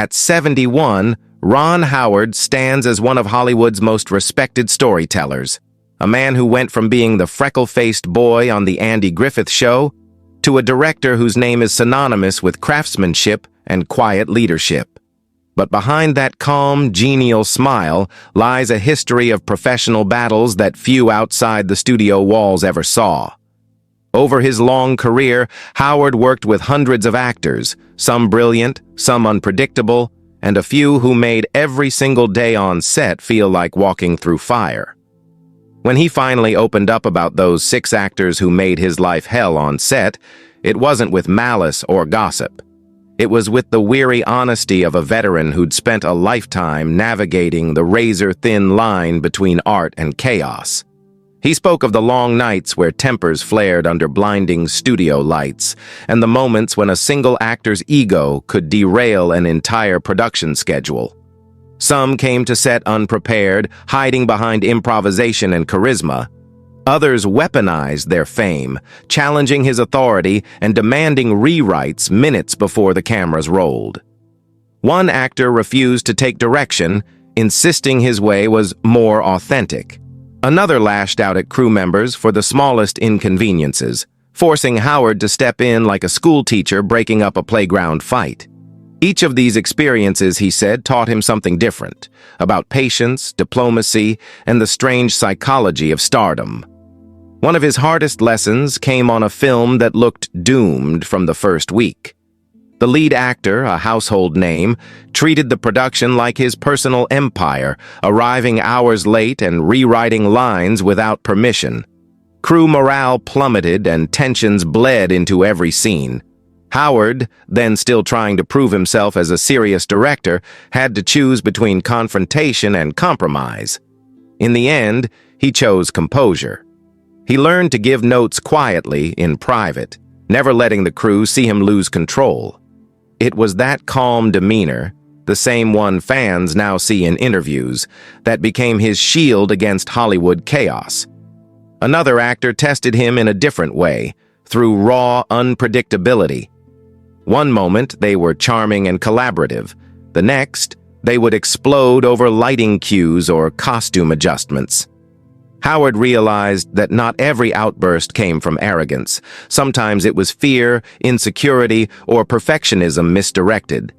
At 71, Ron Howard stands as one of Hollywood's most respected storytellers, a man who went from being the freckle-faced boy on The Andy Griffith Show to a director whose name is synonymous with craftsmanship and quiet leadership. But behind that calm, genial smile lies a history of professional battles that few outside the studio walls ever saw. Over his long career, Howard worked with hundreds of actors, some brilliant, some unpredictable, and a few who made every single day on set feel like walking through fire. When he finally opened up about those 6 actors who made his life hell on set, it wasn't with malice or gossip. It was with the weary honesty of a veteran who'd spent a lifetime navigating the razor-thin line between art and chaos. He spoke of the long nights where tempers flared under blinding studio lights, and the moments when a single actor's ego could derail an entire production schedule. Some came to set unprepared, hiding behind improvisation and charisma. Others weaponized their fame, challenging his authority and demanding rewrites minutes before the cameras rolled. One actor refused to take direction, insisting his way was more authentic. Another lashed out at crew members for the smallest inconveniences, forcing Howard to step in like a schoolteacher breaking up a playground fight. Each of these experiences, he said, taught him something different, about patience, diplomacy, and the strange psychology of stardom. One of his hardest lessons came on a film that looked doomed from the first week. The lead actor, a household name, treated the production like his personal empire, arriving hours late and rewriting lines without permission. Crew morale plummeted and tensions bled into every scene. Howard, then still trying to prove himself as a serious director, had to choose between confrontation and compromise. In the end, he chose composure. He learned to give notes quietly, in private, never letting the crew see him lose control. It was that calm demeanor, the same one fans now see in interviews, that became his shield against Hollywood chaos. Another actor tested him in a different way, through raw unpredictability. One moment, they were charming and collaborative. The next, they would explode over lighting cues or costume adjustments. Howard realized that not every outburst came from arrogance. Sometimes it was fear, insecurity, or perfectionism misdirected.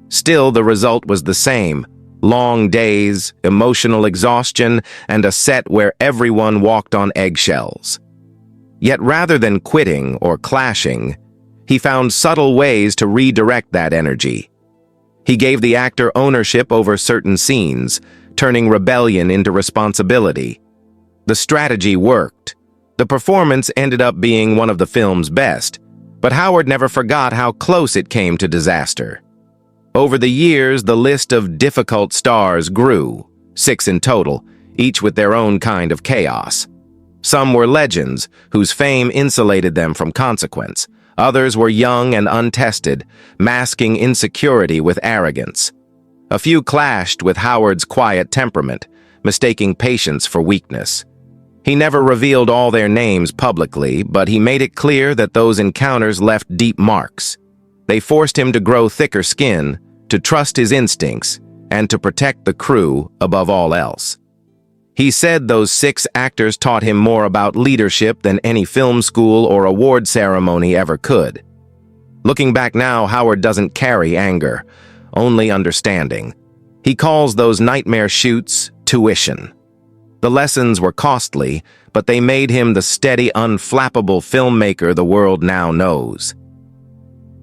Still, the result was the same: long days, emotional exhaustion, and a set where everyone walked on eggshells. Yet rather than quitting or clashing, he found subtle ways to redirect that energy. He gave the actor ownership over certain scenes, turning rebellion into responsibility. The strategy worked. The performance ended up being one of the film's best, but Howard never forgot how close it came to disaster. Over the years, the list of difficult stars grew, 6 in total, each with their own kind of chaos. Some were legends, whose fame insulated them from consequence. Others were young and untested, masking insecurity with arrogance. A few clashed with Howard's quiet temperament, mistaking patience for weakness. He never revealed all their names publicly, but he made it clear that those encounters left deep marks. They forced him to grow thicker skin, to trust his instincts, and to protect the crew above all else. He said those 6 actors taught him more about leadership than any film school or award ceremony ever could. Looking back now, Howard doesn't carry anger, only understanding. He calls those nightmare shoots tuition. The lessons were costly, but they made him the steady, unflappable filmmaker the world now knows.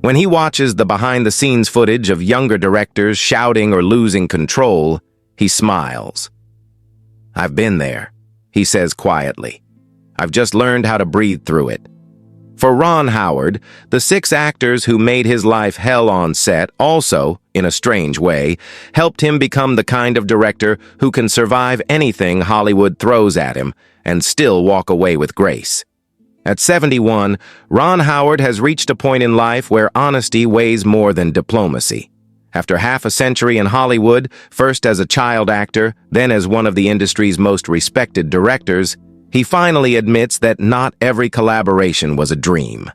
When he watches the behind-the-scenes footage of younger directors shouting or losing control, he smiles. "I've been there," he says quietly. "I've just learned how to breathe through it." For Ron Howard, the 6 actors who made his life hell on set also, in a strange way, helped him become the kind of director who can survive anything Hollywood throws at him and still walk away with grace. At 71, Ron Howard has reached a point in life where honesty weighs more than diplomacy. After half a century in Hollywood, first as a child actor, then as one of the industry's most respected directors, he finally admits that not every collaboration was a dream.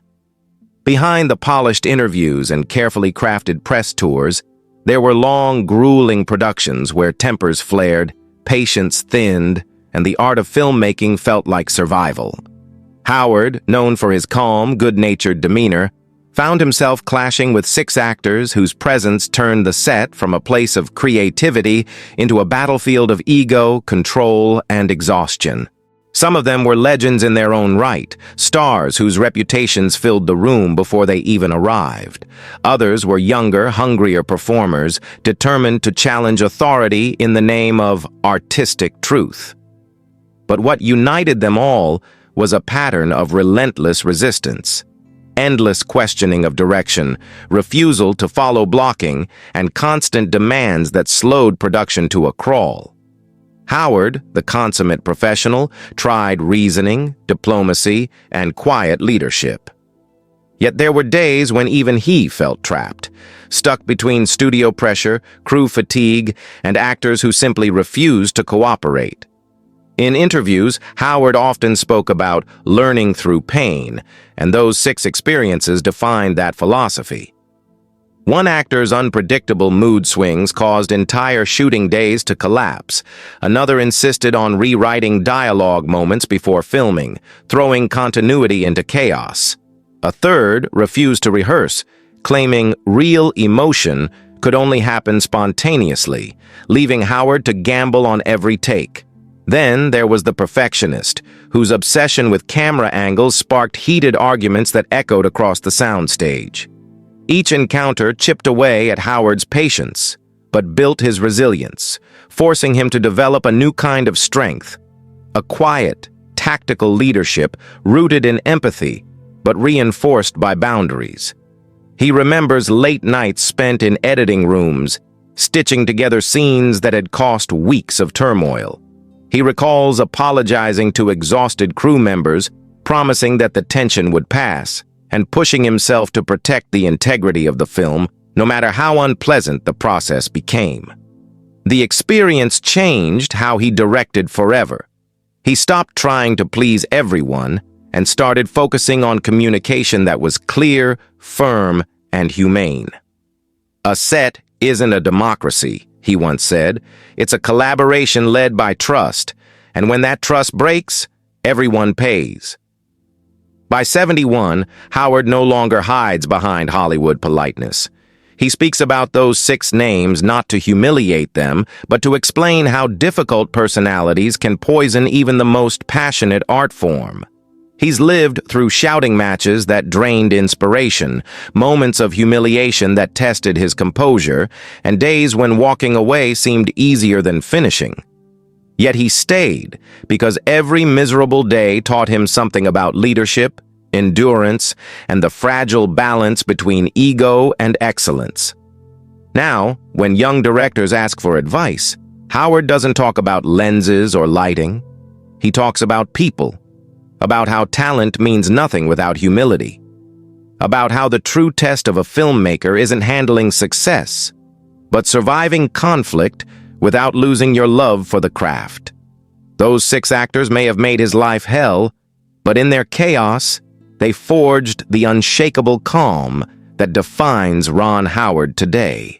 Behind the polished interviews and carefully crafted press tours, There were long, grueling productions where tempers flared, patience thinned, and the art of filmmaking felt like survival. Howard, known for his calm, good-natured demeanor, found himself clashing with 6 actors whose presence turned the set from a place of creativity into a battlefield of ego, control, and exhaustion. Some of them were legends in their own right, stars whose reputations filled the room before they even arrived. Others were younger, hungrier performers, determined to challenge authority in the name of artistic truth. But what united them all was a pattern of relentless resistance. Endless questioning of direction, refusal to follow blocking, and constant demands that slowed production to a crawl. Howard, the consummate professional, tried reasoning, diplomacy, and quiet leadership. Yet there were days when even he felt trapped, stuck between studio pressure, crew fatigue, and actors who simply refused to cooperate. In interviews, Howard often spoke about learning through pain, and those 6 experiences defined that philosophy. One actor's unpredictable mood swings caused entire shooting days to collapse. Another insisted on rewriting dialogue moments before filming, throwing continuity into chaos. A third refused to rehearse, claiming real emotion could only happen spontaneously, leaving Howard to gamble on every take. Then there was the perfectionist, whose obsession with camera angles sparked heated arguments that echoed across the soundstage. Each encounter chipped away at Howard's patience, but built his resilience, forcing him to develop a new kind of strength, a quiet, tactical leadership rooted in empathy, but reinforced by boundaries. He remembers late nights spent in editing rooms, stitching together scenes that had cost weeks of turmoil. He recalls apologizing to exhausted crew members, promising that the tension would pass, and pushing himself to protect the integrity of the film, no matter how unpleasant the process became. The experience changed how he directed forever. He stopped trying to please everyone and started focusing on communication that was clear, firm, and humane. "A set isn't a democracy," he once said. "It's a collaboration led by trust, and when that trust breaks, everyone pays." By 71, Howard no longer hides behind Hollywood politeness. He speaks about those 6 names not to humiliate them, but to explain how difficult personalities can poison even the most passionate art form. He's lived through shouting matches that drained inspiration, moments of humiliation that tested his composure, and days when walking away seemed easier than finishing. Yet he stayed, because every miserable day taught him something about leadership, endurance, and the fragile balance between ego and excellence. Now, when young directors ask for advice, Howard doesn't talk about lenses or lighting. He talks about people, about how talent means nothing without humility, about how the true test of a filmmaker isn't handling success, but surviving conflict without losing your love for the craft. Those 6 actors may have made his life hell, but in their chaos, they forged the unshakable calm that defines Ron Howard today.